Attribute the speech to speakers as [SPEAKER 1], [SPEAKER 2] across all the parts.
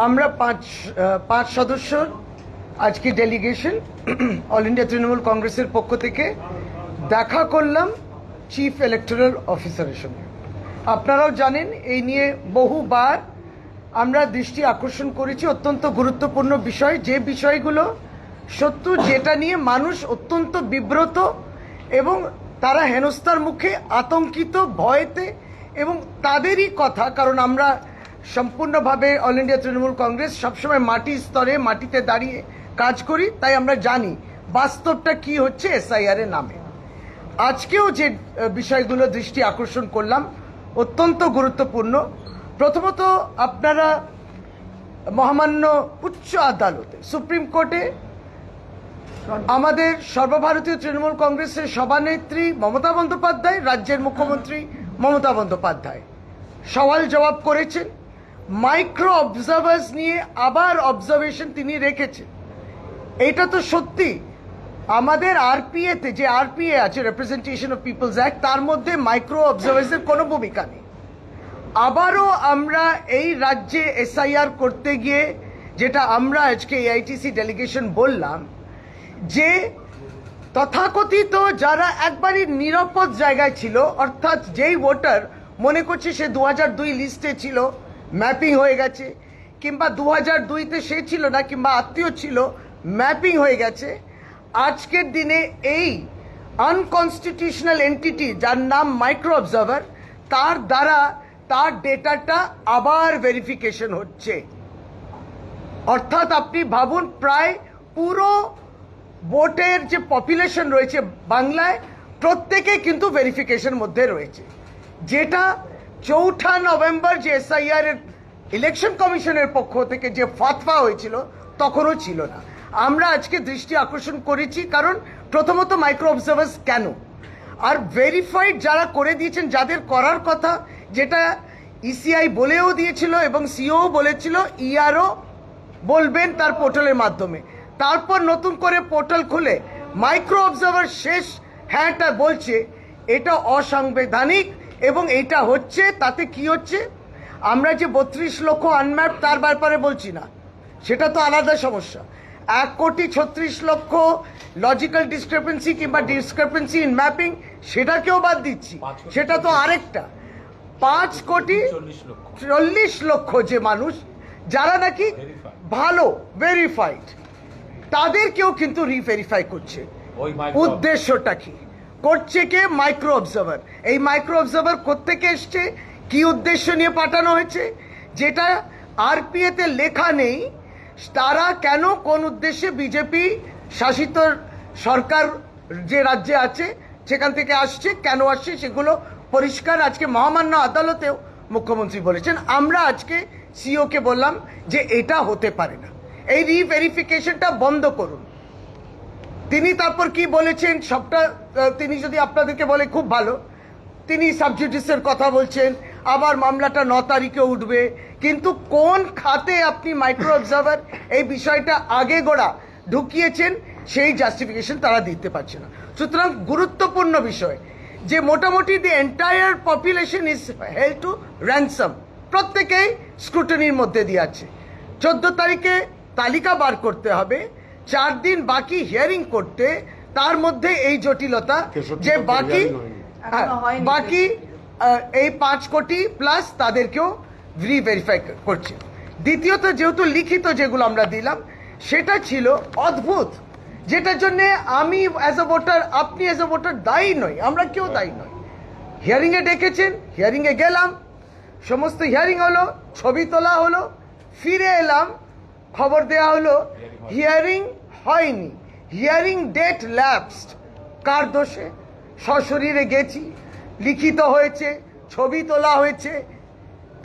[SPEAKER 1] আমরা পাঁচ সদস্যর আজকে ডেলিগেশন অল ইন্ডিয়া তৃণমূল কংগ্রেসের পক্ষ থেকে দেখা করলাম চিফ ইলেকটোরাল অফিসারের সঙ্গে। আপনারাও জানেন এই নিয়ে বহুবার আমরা দৃষ্টি আকর্ষণ করেছি। অত্যন্ত গুরুত্বপূর্ণ বিষয়, যে বিষয়গুলো সত্য, যেটা নিয়ে মানুষ অত্যন্ত বিব্রত এবং তারা হেনস্থার মুখে আতঙ্কিত, ভয়েতে, এবং তাদেরই কথা। কারণ আমরা সম্পূর্ণভাবে অল ইন্ডিয়া তৃণমূল কংগ্রেস সবসময় মাটির স্তরে মাটিতে দাঁড়িয়ে কাজ করি, তাই আমরা জানি বাস্তবটা কি হচ্ছে এসআইআর এর নামে। আজকেও যে বিষয়গুলো দৃষ্টি আকর্ষণ করলাম অত্যন্ত গুরুত্বপূর্ণ। প্রথমত, আপনারা মহামান্য উচ্চ আদালতে, সুপ্রিম কোর্টে আমাদের সর্বভারতীয় তৃণমূল কংগ্রেসের সভানেত্রী মমতা বন্দ্যোপাধ্যায়, রাজ্যের মুখ্যমন্ত্রী মমতা বন্দ্যোপাধ্যায় সওয়াল জবাব করেছেন। মাইক্রো অবজার্ভার্স নিয়ে আবার অবজারভেশন তিনি রেখেছেন। এটা তো সত্যি আমাদের আরপিএতে যে আরপিএ আছে, রিপ্রেজেন্টেশন অফ পিপলস অ্যাক্ট, তার মধ্যে মাইক্রো অবজার্ভার্সের কোনো ভূমিকা নেই। আবারও আমরা এই রাজ্যে এসআইআর করতে গিয়ে যেটা আমরা আজকে এআইটিসি ডেলিগেশন বললাম, যে তথাকথিত যারা একবারই নিরাপদ জায়গায় ছিল, অর্থাৎ যেই ভোটার মনে করছে সে 2002 লিস্টে ছিল, ম্যাপিং হয়ে গেছে, কিংবা 2002তে সে ছিল না, কিংবা আত্মীয় ছিল, ম্যাপিং হয়ে গেছে, আজকের দিনে এই আনকনস্টিটিউশনাল এন্টিটি যার নাম মাইক্রো অবজার্ভার, তার দ্বারা তার ডেটাটা আবার ভেরিফিকেশন হচ্ছে। অর্থাৎ আপনি ভাবুন, প্রায় পুরো ভোটের যে পপুলেশন রয়েছে বাংলায়, প্রত্যেকে কিন্তু ভেরিফিকেশন মধ্যে রয়েছে, যেটা 4 নভেম্বর যে এসআইআর এর ইলেকশন কমিশনের পক্ষ থেকে যে ফাতওয়া হয়েছিল তখনও ছিল না। আমরা আজকে দৃষ্টি আকর্ষণ করেছি, কারণ প্রথমত মাইক্রো অবজার্ভার্স কেন, আর ভেরিফাইড যারা করে দিয়েছেন, যাদের করার কথা, যেটা ইসিআই বলেও দিয়েছিল এবং সিও বলেছিল ইআরও বলবেন তার পোর্টালের মাধ্যমে, তারপর নতুন করে পোর্টাল খুলে মাইক্রো অবজার্ভার শেষ হ্যাঁটা বলছে, এটা অসাংবিধানিক। এবং এটা হচ্ছে, তাতে কি হচ্ছে, আমরা যে 32 লক্ষ আনম্যাপ তার ব্যাপারে বলছি না, সেটা তো আলাদা সমস্যা। 1,36,00,000 লজিক্যাল ডিসক্রিপেন্সি কিংবা ডিসক্রিপেন্সি ইন ম্যাপিং, সেটাকেও বাদ দিচ্ছি, সেটা তো আরেকটা। 5,40,00,000 যে মানুষ যারা নাকি ভালো ভেরিফাইড, তাদেরকেও কিন্তু রিভেরিফাই করছে। উদ্দেশ্যটা কি করছে কে? Micro observer. এই মাইক্রো অবজার্ভার কোত্থেকে এসছে, কি উদ্দেশ্য নিয়ে পাঠানো হয়েছে, যেটা আরপিএতে লেখা নেই। তারা কেন, কোন উদ্দেশ্যে বিজেপি শাসিত সরকার যে রাজ্যে আছে সেখান থেকে আসছে, কেন আসছে, সেগুলো পরিষ্কার আজকে মহামান্য আদালতেও মুখ্যমন্ত্রী বলেছেন। আমরা আজকে সিওকে বললাম যে এটা হতে পারে না, এই রিভেরিফিকেশনটা বন্ধ করুন। তিনি তারপর কি বলেছেন সবটা তিনি যদি আপনাদেরকে বলে খুব ভালো। তিনি সাবজুডিসের কথা বলছেন, আবার মামলাটা 9 তারিখে উঠবে, কিন্তু কোন খাতে আপনি মাইক্রো অবজার্ভার এই বিষয়টা আগে গোড়া ঢুকিয়েছেন সেই জাস্টিফিকেশন তারা দিতে পারছে না। সুতরাং গুরুত্বপূর্ণ বিষয় যে মোটামুটি the entire population is held to ransom, প্রত্যেকেই স্ক্রুটনির মধ্যে দিয়ে আছে। 14 তারিখে তালিকা বার করতে হবে, 4 দিন বাকি হিয়ারিং করতে, তার মধ্যে এই জটিলতা যে বাকি এই 5 কোটি প্লাস তাদেরকেও রিভেরিফাই করছে। দ্বিতীয়ত, যেহেতু লিখিত যেগুলো আমরা দিলাম সেটা ছিল অদ্ভুত, যেটার জন্য আমি অ্যাজ এ ভোটার, আপনি অ্যাজ এ ভোটার দায়ী নই, আমরা কেউ দায়ী নই। হিয়ারিংয়ে ডেকেছেন, হিয়ারিংয়ে গেলাম, সমস্ত হিয়ারিং হলো, ছবি তোলা হলো, ফিরে এলাম, খবর দেয়া হলো হিয়ারিং হয়নি, হিয়ারিং ডেট ল্যাপসড। কার দোষে? সশরীরে গেছি, লিখিত হয়েছে, ছবি তোলা হয়েছে,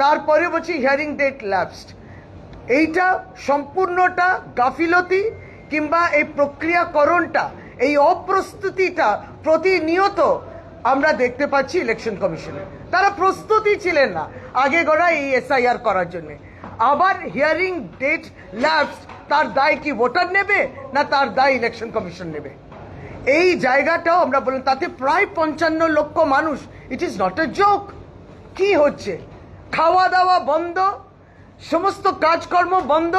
[SPEAKER 1] তারপরে বলছি হিয়ারিং ডেট ল্যাপসড। এইটা সম্পূর্ণটা গাফিলতি, কিংবা এই প্রক্রিয়াকরণটা, এই অপ্রস্তুতিটা প্রতিনিয়ত আমরা দেখতে পাচ্ছি ইলেকশন কমিশনে তারা প্রস্তুতই ছিলেন না আগে গড়া এই এসআইআর করার জন্য। আবার হিয়ারিং ডেট ল্যাপস, তার দায় কি ভোটার নেবে না তার দায় ইলেকশন কমিশন নেবে? এই জায়গাটাও আমরা বললাম, তাতে প্রায় 55 লক্ষ মানুষ, it is not a joke. কি হচ্ছে? খাওয়া দাওয়া বন্ধ, সমস্ত কাজকর্ম বন্ধ,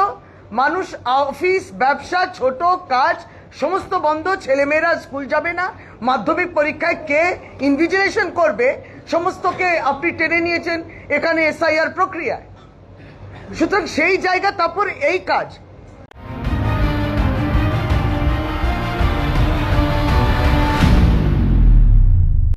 [SPEAKER 1] মানুষ অফিস ব্যবসা ছোট কাজ সমস্ত বন্ধ, ছেলেমেয়েরা স্কুল যাবে না, মাধ্যমিক পরীক্ষায় কে ইনভিজিলেশন করবে, সমস্তকে আপনি টেনে নিয়েছেন এখানে এসআইআর প্রক্রিয়ায়। সুতরাং সেই জায়গা, তারপর এই কাজ